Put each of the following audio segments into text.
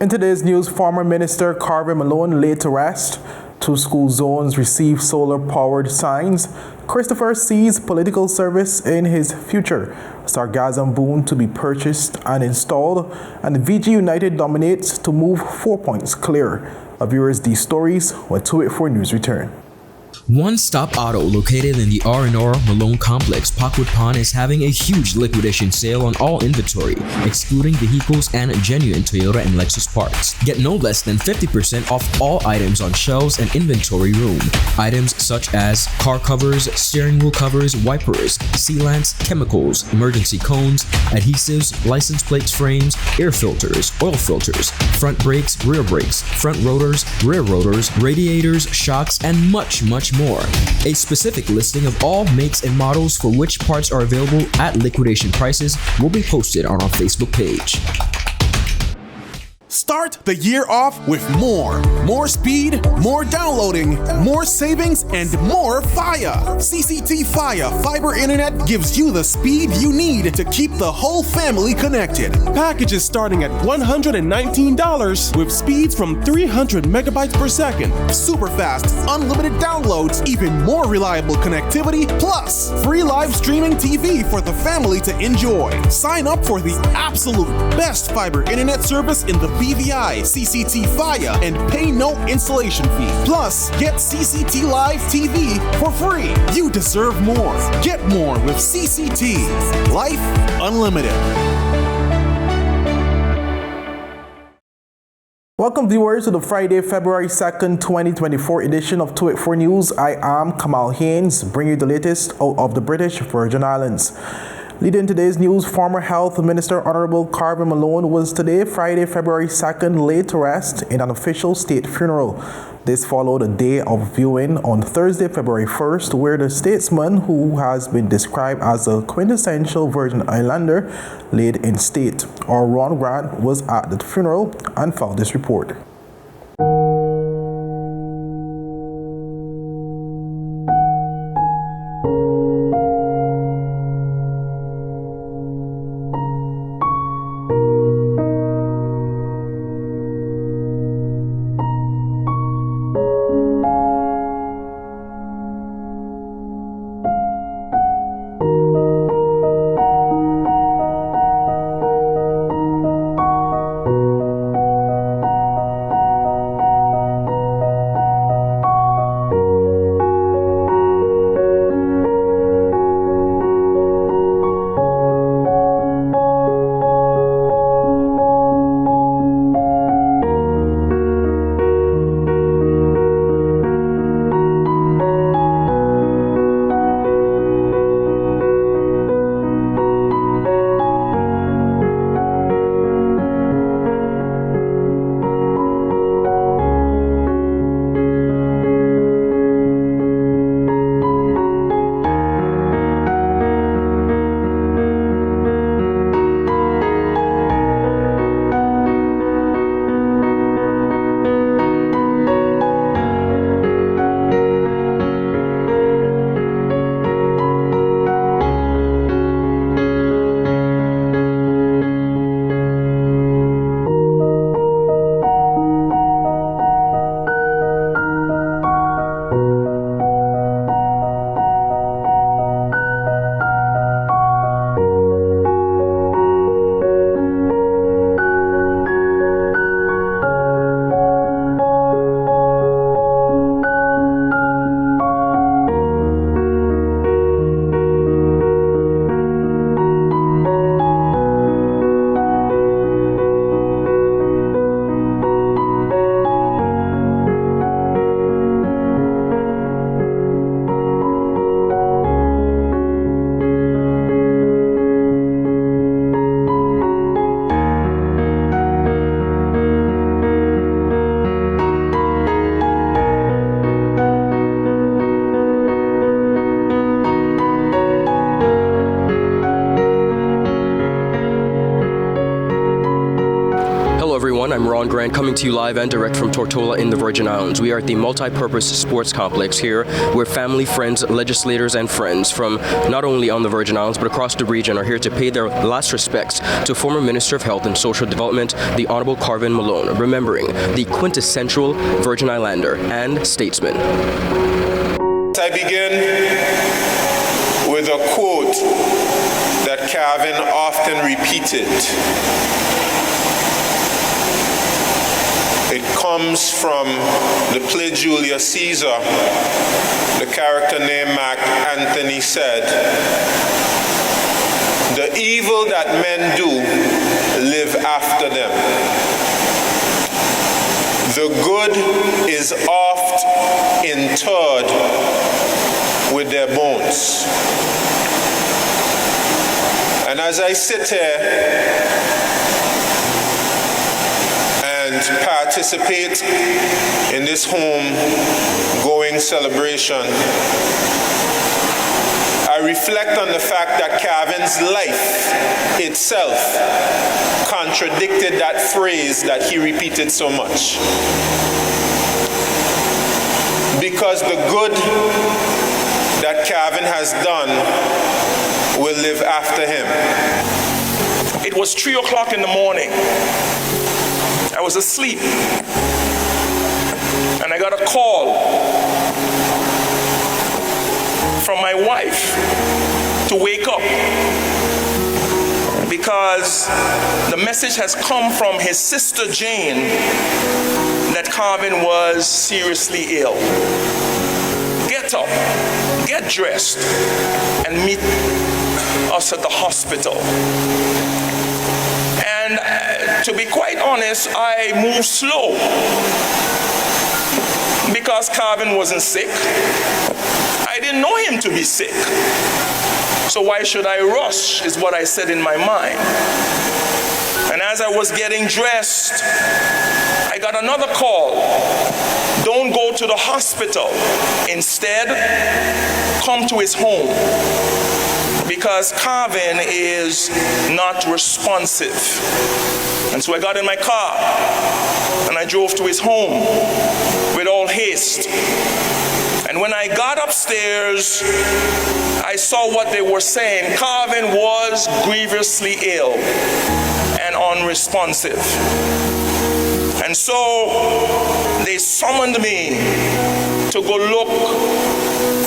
In today's news, former Minister CARVIN Malone laid to rest. 2 school zones receive solar-powered signs. Christopher sees political service in his future. SARGASSUM boom to be purchased and installed. And VG United dominates to move 4 points clear. Viewers, these stories when 284 News return. One Stop Auto, located in the R&R Malone complex, Parkwood Pond, is having a huge liquidation sale on all inventory, excluding vehicles and genuine Toyota and Lexus parts. Get no less than 50% off all items on shelves and inventory room. Items such as car covers, steering wheel covers, wipers, sealants, chemicals, emergency cones, adhesives, license plates, frames, air filters, oil filters, front brakes, rear brakes, front rotors, rear rotors, radiators, shocks, and much more. A specific listing of all makes and models for which parts are available at liquidation prices will be posted on our Facebook page. Start the year off with more speed, more downloading, more savings, and more Fire. CCT Fire Fiber Internet gives you the speed you need to keep the whole family connected. Packages starting at $119 with speeds from 300 megabytes per second, super fast, unlimited downloads, even more reliable connectivity, plus free live streaming TV for the family to enjoy. Sign up for the absolute best fiber internet service in the BVI CCT Fire and pay no installation fee. Plus, get CCT Live TV for free. You deserve more. Get more with CCT. Life Unlimited. Welcome viewers to the Friday, February 2nd, 2024 edition of 284 News. I am Kamal Haynes, bringing you the latest out of the British Virgin Islands. Leading today's news, former Health Minister Honorable CARVIN Malone was today, Friday, February 2nd, laid to rest in an official state funeral. This followed a day of viewing on Thursday, February 1st, where the statesman, who has been described as a quintessential Virgin Islander, laid in state. Our Ron Grant was at the funeral and filed this report. Ron Grant, coming to you live and direct from Tortola in the Virgin Islands. We are at the multi-purpose sports complex here, where family, friends, legislators, and friends from not only on the Virgin Islands but across the region are here to pay their last respects to former Minister of Health and Social Development, the Honorable CARVIN Malone, remembering the quintessential Virgin Islander and statesman. I begin with a quote that CARVIN often repeated. It comes from the play Julius Caesar. The character named Mark Antony said, "The evil that men do live after them. The good is oft interred with their bones." And as I sit here and participate in this home-going celebration, I reflect on the fact that CARVIN's life itself contradicted that phrase that he repeated so much. Because the good that CARVIN has done will live after him. It was 3 o'clock in the morning. I was asleep. And I got a call from my wife to wake up, because the message has come from his sister Jane that CARVIN was seriously ill. Get up, get dressed, and meet us at the hospital. And to be quite honest, I moved slow, because CARVIN wasn't sick. I didn't know him to be sick. So why should I rush, is what I said in my mind. And as I was getting dressed, I got another call. Don't go to the hospital. Instead, come to his home, because CARVIN is not responsive. And so I got in my car and I drove to his home with all haste. And when I got upstairs, I saw what they were saying. CARVIN was grievously ill and unresponsive. And so they summoned me to go look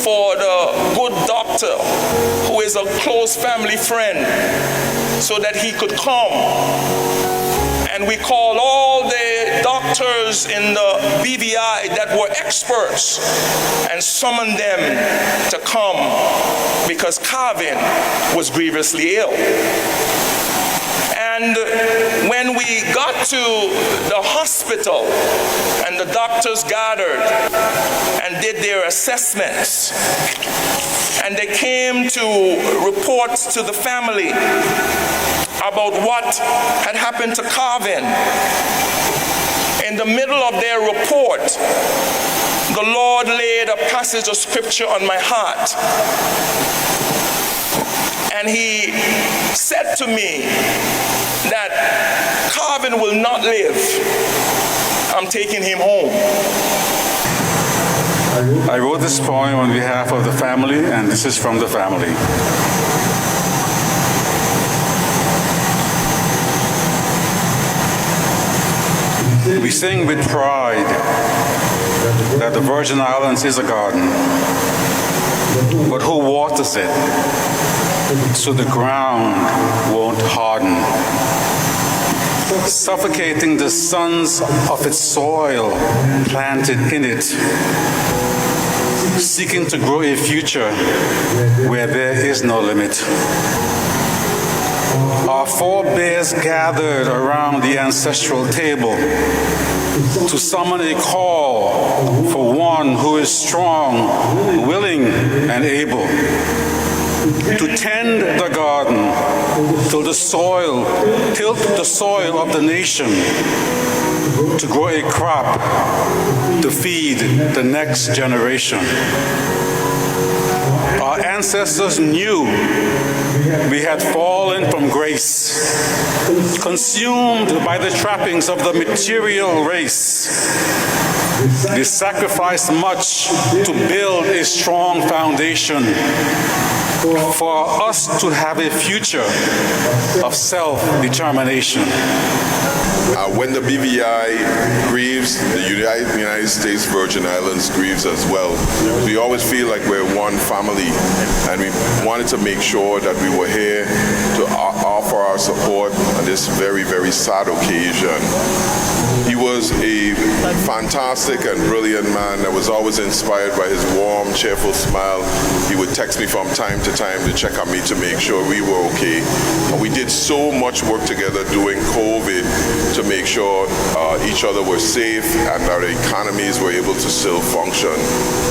for the good doctor, who is a close family friend, so that he could come. And we called all the doctors in the BVI that were experts and summoned them to come, because CARVIN was grievously ill. And when we got to the hospital and the doctors gathered and did their assessments, and they came to report to the family about what had happened to CARVIN, in the middle of their report, the Lord laid a passage of scripture on my heart. And he said to me that CARVIN will not live. I'm taking him home. I wrote this poem on behalf of the family, and this is from the family. We sing with pride that the Virgin Islands is a garden, but who waters it so the ground won't harden? Suffocating the sons of its soil planted in it, seeking to grow a future where there is no limit. Our forebears gathered around the ancestral table to summon a call for one who is strong, willing, and able to tend the garden till tilt the soil of the nation, to grow a crop to feed the next generation. Our ancestors knew we had fallen from grace, consumed by the trappings of the material race. We sacrificed much to build a strong foundation for us to have a future of self-determination. When the BVI grieves, the United States Virgin Islands grieves as well. We always feel like we're one family, and we wanted to make sure that we were here to offer our support on this very, very sad occasion. He was a fantastic and brilliant man that was always inspired by his warm, cheerful smile. He would text me from time to time to check on me to make sure we were okay. And we did so much work together during COVID to make sure each other were safe and our economies were able to still function.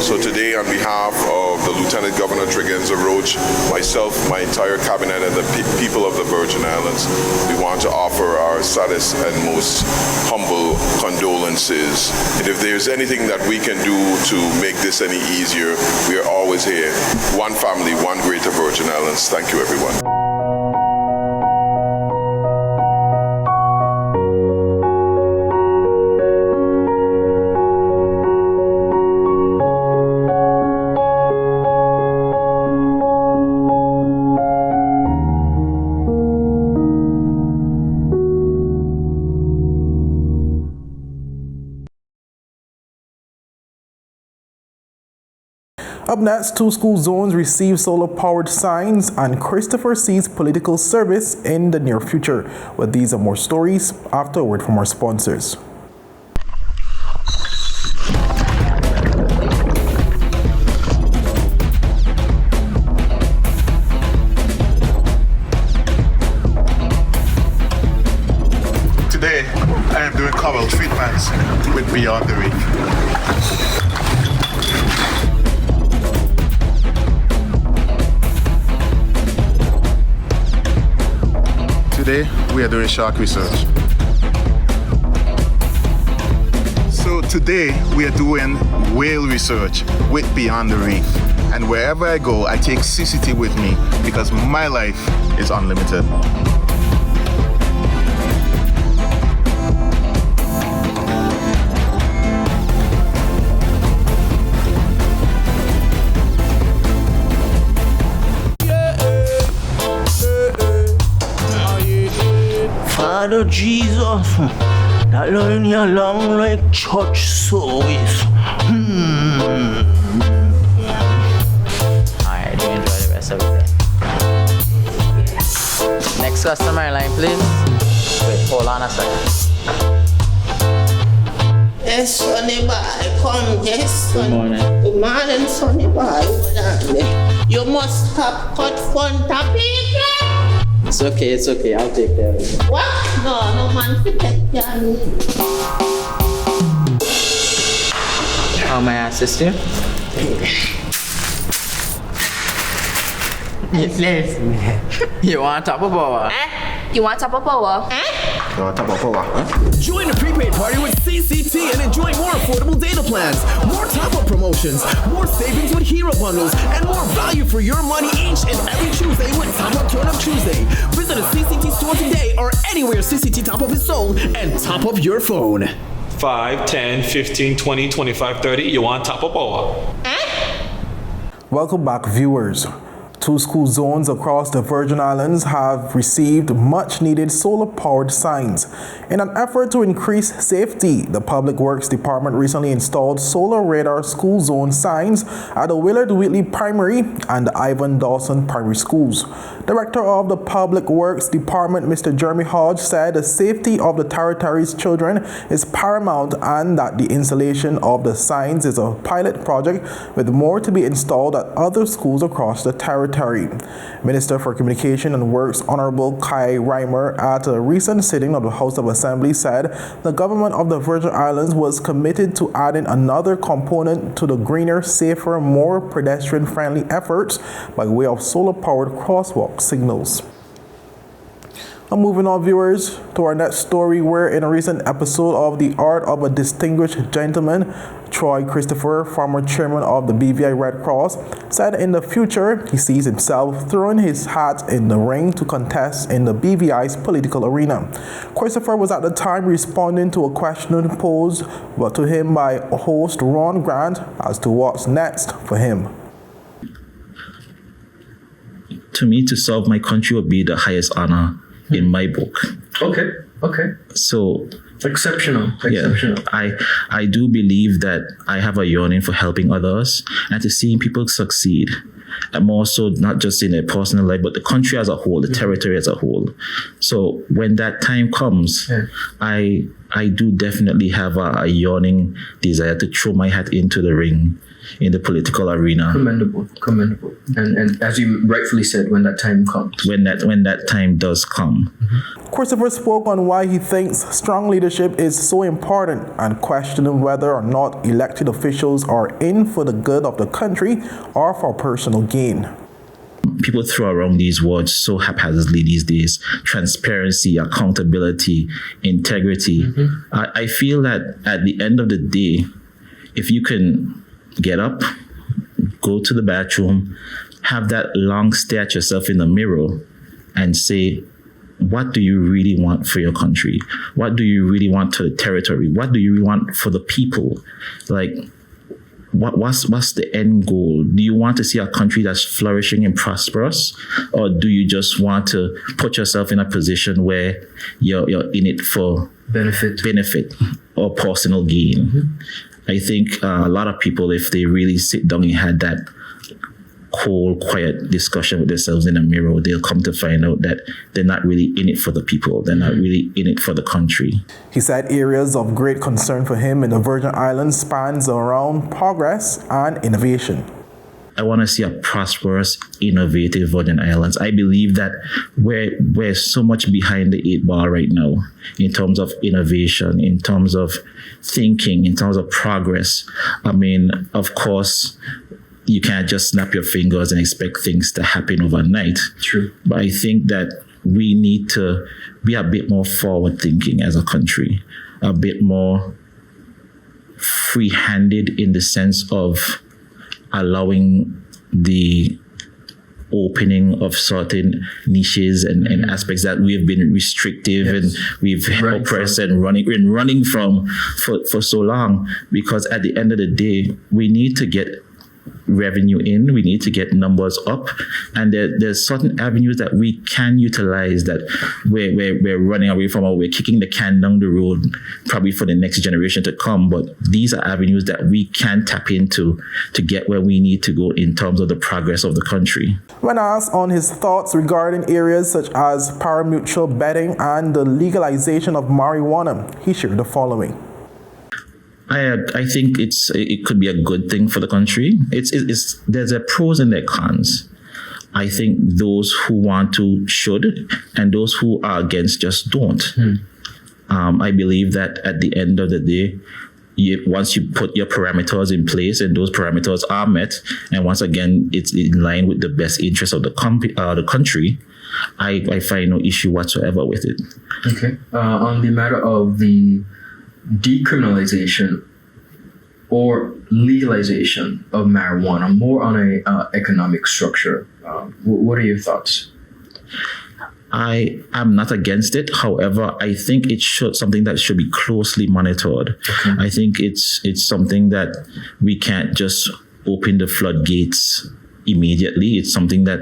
So today, on behalf of the Lieutenant Governor Tregenza Roach, myself, my entire cabinet, and the people of the Virgin Islands, we want to offer our saddest and most humble condolences. And if there's anything that we can do to make this any easier, we are always here. One family, one greater Virgin Islands. Thank you, everyone. Up next, 2 school zones receive solar-powered signs, and Christopher sees political service in the near future. With these and more stories, after a word from our sponsors. Today, I am doing coral treatments with Beyond the Reef. Today, we are doing shark research. So today, we are doing whale research with Beyond the Reef. And wherever I go, I take CCT with me because my life is unlimited. Father Jesus, that line you long like church service. Alright, do enjoy the rest of the day. Next customer line, please. Wait, hold on a second. Yes, Sonny boy, come, yes, Sonny. Good morning. Good morning, Sonny boy. Hold on there. You must stop cut front of people. It's okay, I'll take care of it. What? No man to take care of me. How may I assist you? Yes. You want top of power? You want top of power? Join the prepaid party with CCT and enjoy more affordable data plans, more top-up promotions, more savings with hero bundles, and more value for your money each and every Tuesday with Top Up Turn Up Tuesday. Visit a CCT store today or anywhere CCT Top Up is sold and top up your phone. 5, 10, 15, 20, 25, 30. You want top of power? Welcome back, viewers. 2 school zones across the Virgin Islands have received much-needed solar-powered signs. In an effort to increase safety, the Public Works Department recently installed solar radar school zone signs at the Willard Wheatley Primary and the Ivan Dawson Primary Schools. Director of the Public Works Department, Mr. Jeremy Hodge, said the safety of the territory's children is paramount and that the installation of the signs is a pilot project with more to be installed at other schools across the territory. Minister for Communication and Works Honorable Kai Reimer at a recent sitting of the House of Assembly said the government of the Virgin Islands was committed to adding another component to the greener, safer, more pedestrian-friendly efforts by way of solar-powered crosswalk signals. Moving on, viewers, to our next story, where in a recent episode of The Art of a Distinguished Gentleman, Troy Christopher, former chairman of the BVI Red Cross, said in the future he sees himself throwing his hat in the ring to contest in the BVI's political arena. Christopher was at the time responding to a question posed to him by host Ron Grant as to what's next for him. To me, to serve my country would be the highest honor in my book. Okay. So exceptional. Yeah, I do believe that I have a yearning for helping others and to seeing people succeed. And more so, not just in their personal life, but the country as a whole, the territory as a whole. So when that time comes, I do definitely have a yearning desire to throw my hat into the ring in the political arena. Commendable. And as you rightfully said, when that time comes. When that time does come. Christopher spoke on why he thinks strong leadership is so important and questioning whether or not elected officials are in for the good of the country or for personal gain. People throw around these words so haphazardly these days: transparency, accountability, integrity. I feel that at the end of the day, if you can get up, go to the bathroom, have that long stare at yourself in the mirror and say, what do you really want for your country? What do you really want to the territory? What do you really want for the people? Like, what's the end goal? Do you want to see a country that's flourishing and prosperous? Or do you just want to put yourself in a position where you're in it for benefit or personal gain? I think a lot of people, if they really sit down and had that cold, quiet discussion with themselves in the mirror, they'll come to find out that they're not really in it for the people. They're not really in it for the country. He said areas of great concern for him in the Virgin Islands spans around progress and innovation. I want to see a prosperous, innovative Virgin Islands. I believe that we're so much behind the 8 ball right now in terms of innovation, in terms of thinking, in terms of progress. I mean, of course, you can't just snap your fingers and expect things to happen overnight. True. But I think that we need to be a bit more forward thinking as a country, a bit more free-handed in the sense of allowing the opening of certain niches and aspects that we have been restrictive and we've oppressed and running from for so long, because at the end of the day, we need to get revenue in, we need to get numbers up, and there's certain avenues that we can utilize that we're running away from, or we're kicking the can down the road probably for the next generation to come. But these are avenues that we can tap into to get where we need to go in terms of the progress of the country. When asked on his thoughts regarding areas such as pari-mutuel betting and the legalization of marijuana, he shared the following. I think it could be a good thing for the country. There's a pros and their cons. I think those who want to should, and those who are against just don't. I believe that at the end of the day, once you put your parameters in place and those parameters are met, and once again it's in line with the best interest of the country, I find no issue whatsoever with it. Okay. On the matter of the decriminalization or legalization of marijuana, more on a economic structure, what are your thoughts? I am not against it. However, I think it's something that should be closely monitored. Okay. I think it's something that we can't just open the floodgates immediately. It's something that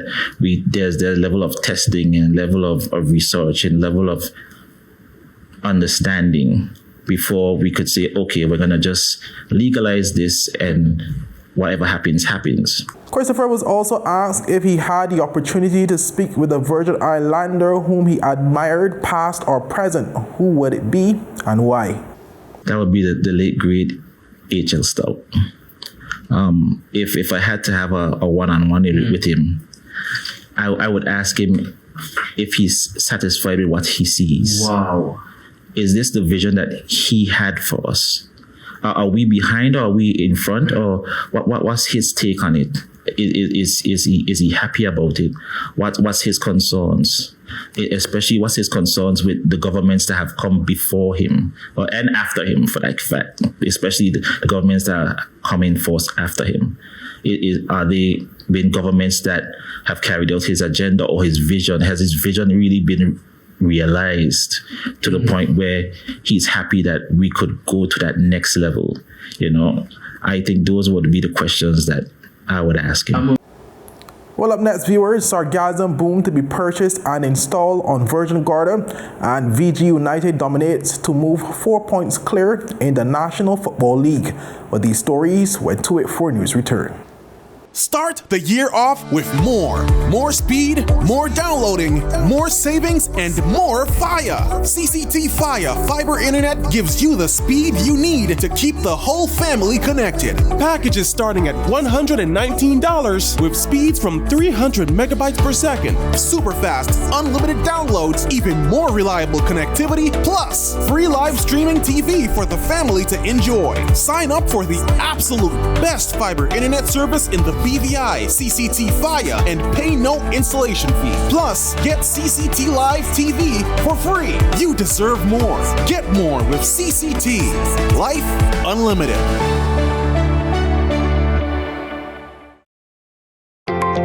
there's a level of testing and level of research and level of understanding before we could say, okay, we're going to just legalize this and whatever happens, happens. Christopher was also asked if he had the opportunity to speak with a Virgin Islander whom he admired, past or present. Who would it be and why? That would be the late great H.L. Stout. If I had to have a one-on-one with him, I would ask him if he's satisfied with what he sees. Wow. Is this the vision that he had for us? Are we behind, or are we in front, or what's his take on it? Is he happy about it? What's his concerns? especially what's his concerns with the governments that have come before him and after him, for that fact, especially the governments that are coming forth after him. Are they been governments that have carried out his agenda or his vision? Has his vision really been realized to the point where he's happy that we could go to that next level? I think those would be the questions that I would ask him. Well, up next, viewers, Sargassum boom to be purchased and installed on Virgin Gorda, and VG United dominates to move 4 points clear in the National Football League. But these stories when 284 News return. Start the year off with more speed, more downloading, more savings, and more fire. CCT Fire Fiber Internet gives you the speed you need to keep the whole family connected. Packages starting at $119 with speeds from 300 megabytes per second, super fast, unlimited downloads, even more reliable connectivity, plus free live streaming TV for the family to enjoy. Sign up for the absolute best fiber internet service in the BVI CCT Fire and pay no installation fee. Plus, get CCT Live TV for free. You deserve more. Get more with CCT. Life Unlimited.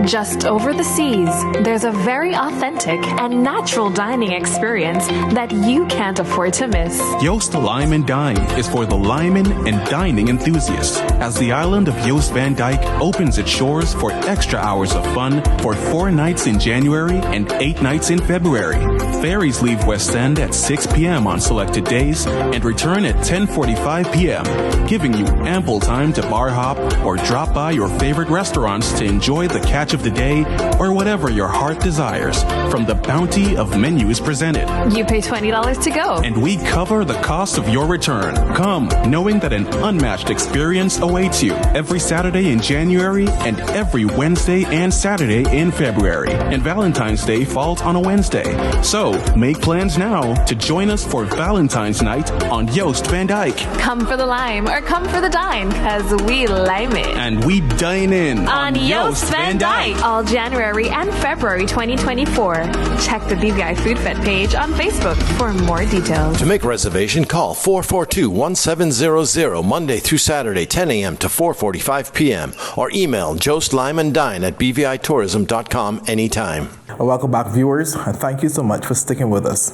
Just over the seas, there's a very authentic and natural dining experience that you can't afford to miss. Yost Lime and Dine is for the linemen and dining enthusiasts, as the island of Yost Van Dyke opens its shores for extra hours of fun for 4 nights in January and 8 nights in February. Ferries leave West End at 6 p.m. on selected days and return at 10:45 p.m., giving you ample time to bar hop or drop by your favorite restaurants to enjoy the catch of the day or whatever your heart desires from the bounty of menus presented. You pay $20 to go. And we cover the cost of your return. Come, knowing that an unmatched experience awaits you every Saturday in January and every Wednesday and Saturday in February. And Valentine's Day falls on a Wednesday. So, make plans now to join us for Valentine's night on Yost Van Dyke. Come for the lime or come for the dine, cause we lime it. And we dine in on Yost Van Dyke. All January and February 2024. Check the BVI Food Fed page on Facebook for more details. To make a reservation, call 442-1700 Monday through Saturday, 10 a.m. to 4:45 p.m. or email jostlimeanddine@bvitourism.com anytime. Welcome back, viewers, and thank you so much for sticking with us.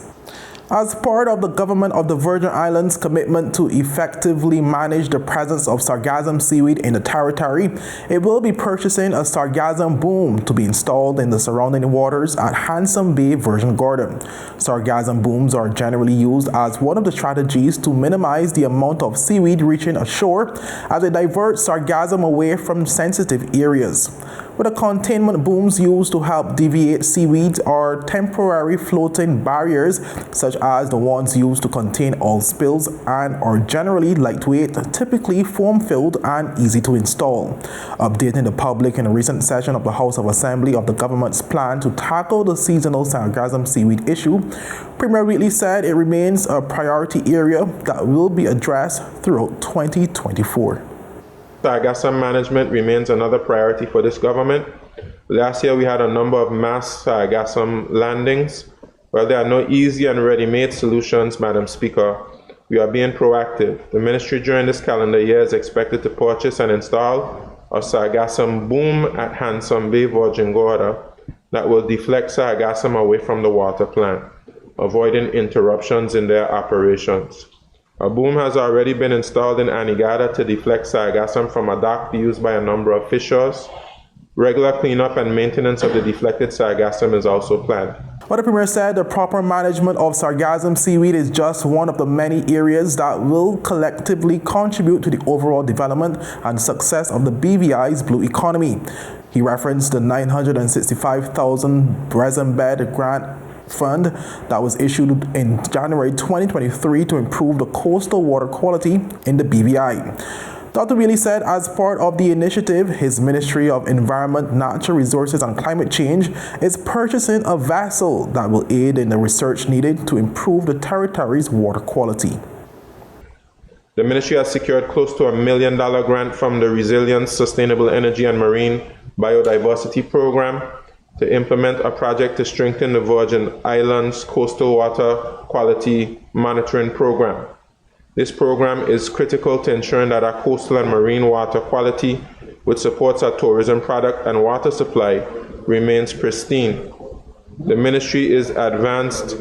As part of the government of the Virgin Islands' commitment to effectively manage the presence of sargassum seaweed in the territory, it will be purchasing a sargassum boom to be installed in the surrounding waters at Handsome Bay, Virgin Gorda. Sargassum booms are generally used as one of the strategies to minimize the amount of seaweed reaching ashore as they divert sargassum away from sensitive areas. With the containment booms used to help deviate seaweeds are temporary floating barriers such as the ones used to contain oil spills and are generally lightweight, typically foam-filled and easy to install. Updating the public in a recent session of the House of Assembly of the government's plan to tackle the seasonal sargassum seaweed issue, Premier Wheatley said it remains a priority area that will be addressed throughout 2024. Sargassum management remains another priority for this government. Last year we had a number of mass sargassum landings. While there are no easy and ready-made solutions, Madam Speaker, we are being proactive. The ministry during this calendar year is expected to purchase and install a sargassum boom at Handsome Bay, Virgin Gorda, that will deflect sargassum away from the water plant, avoiding interruptions in their operations. A boom has already been installed in Anegada to deflect sargassum from a dock used by a number of fishers. Regular cleanup and maintenance of the deflected sargassum is also planned. What the Premier said, the proper management of sargassum seaweed is just one of the many areas that will collectively contribute to the overall development and success of the BVI's blue economy. He referenced the $965,000 resin bed grant fund that was issued in January 2023 to improve the coastal water quality in the BVI. Dr. Wheatley said as part of the initiative, his Ministry of Environment, Natural Resources and Climate Change is purchasing a vessel that will aid in the research needed to improve the territory's water quality. The ministry has secured close to $1 million grant from the Resilience, Sustainable Energy and Marine Biodiversity Program to implement a project to strengthen the Virgin Islands coastal water quality monitoring program. This program is critical to ensuring that our coastal and marine water quality, which supports our tourism product and water supply, remains pristine. The ministry is advanced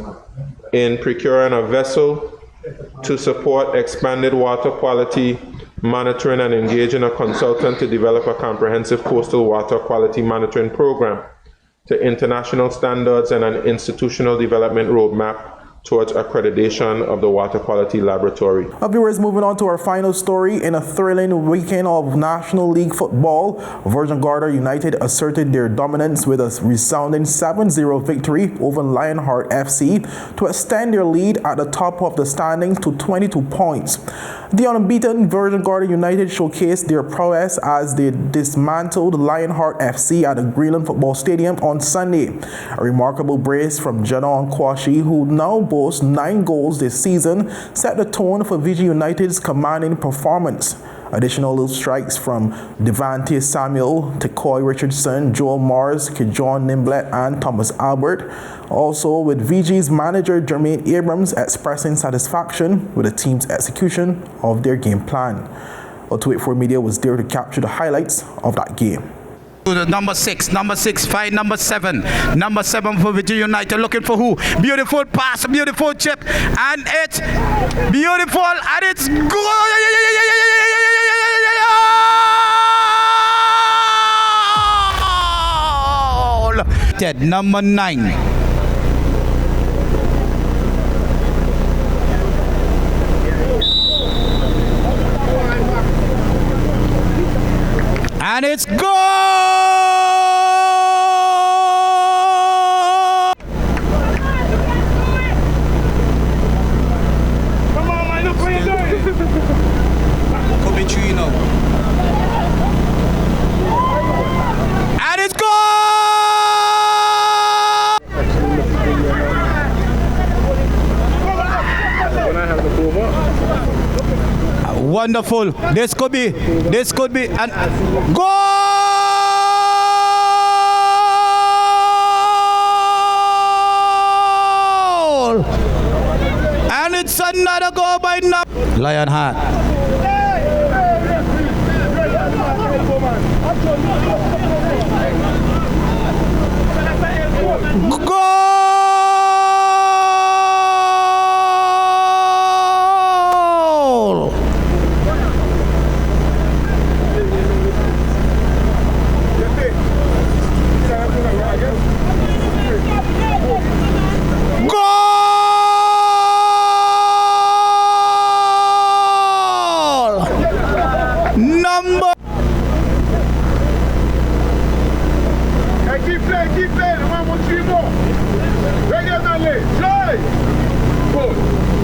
in procuring a vessel to support expanded water quality monitoring and engaging a consultant to develop a comprehensive coastal water quality monitoring program to international standards and an institutional development roadmap towards accreditation of the Water Quality Laboratory. Our viewers, moving on to our final story. In a thrilling weekend of National League football, Virgin Gorda United asserted their dominance with a resounding 7-0 victory over Lionheart FC to extend their lead at the top of the standings to 22 points. The unbeaten Virgin Gorda United showcased their prowess as they dismantled Lionheart FC at the Greenland Football Stadium on Sunday. A remarkable brace from Jadon Kwashi, who now boasts 9 goals this season, set the tone for VG United's commanding performance. Additional strikes from Devante Samuel, Tekoy Richardson, Joel Mars, Kejon Nimblet, and Thomas Albert. Also, with VG's manager Jermaine Abrams expressing satisfaction with the team's execution of their game plan. Our Media was there to capture the highlights of that game. Number 6, find number 7 for VG United, looking for who? Beautiful pass, beautiful chip, and it's beautiful, and it's goal! Number 9. And it's goal! Come on, man, look what you're doing! Coming through, you know. And it's goal! Wonderful. This could be, and goal! And it's another goal by Lionheart. Goal! Number. Hey, keep playing. One more, 3 more. Right Manley. Play.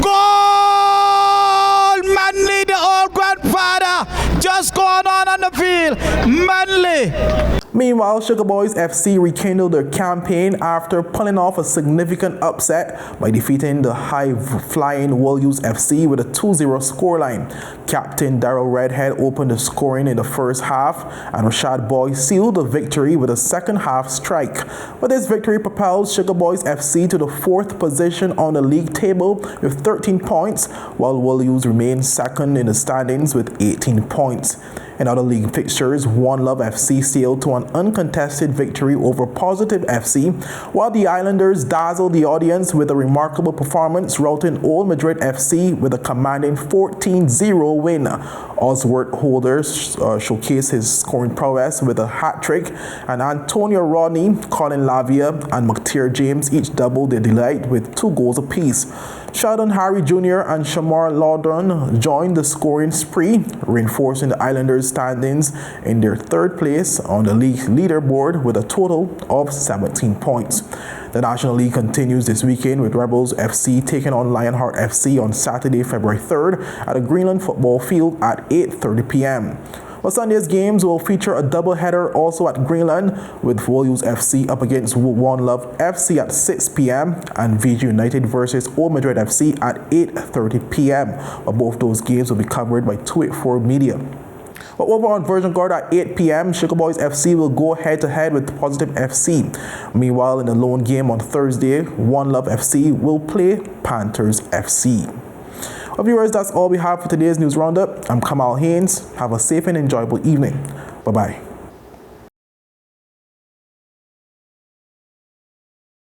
Goal! Manley, the old grandfather, just going on the field. Manley. Meanwhile, Sugar Boys FC rekindled their campaign after pulling off a significant upset by defeating the high-flying Wolves FC with a 2-0 scoreline. Captain Daryl Redhead opened the scoring in the first half, and Rashad Boy sealed the victory with a second-half strike. But this victory propelled Sugar Boys FC to the 4th position on the league table with 13 points, while Wolves remained second in the standings with 18 points. In other league fixtures, One Love FC sailed to an uncontested victory over Positive FC, while the Islanders dazzled the audience with a remarkable performance, routing Old Madrid FC with a commanding 14-0 win. Oswald Holders showcased his scoring prowess with a hat-trick, and Antonio Rodney, Colin Lavia, and McTeer James each doubled their delight with 2 goals apiece. Sheldon Harry Jr. and Shamar Laudon joined the scoring spree, reinforcing the Islanders' standings in their 3rd place on the league leaderboard with a total of 17 points. The National League continues this weekend with Rebels FC taking on Lionheart FC on Saturday, February 3rd at the Greenland Football Field at 8:30 p.m. Well, Sunday's games will feature a doubleheader also at Greenland, with Wolves FC up against One Love FC at 6 p.m. and VG United versus Old Madrid FC at 8:30 p.m. Both those games will be covered by 284 Media. But over on Virgin Gorda at 8 p.m., Sugar Boys FC will go head-to-head with Positive FC. Meanwhile, in the lone game on Thursday, One Love FC will play Panthers FC. Well, viewers, that's all we have for today's news roundup. I'm Kamal Haynes. Have a safe and enjoyable evening. Bye-bye.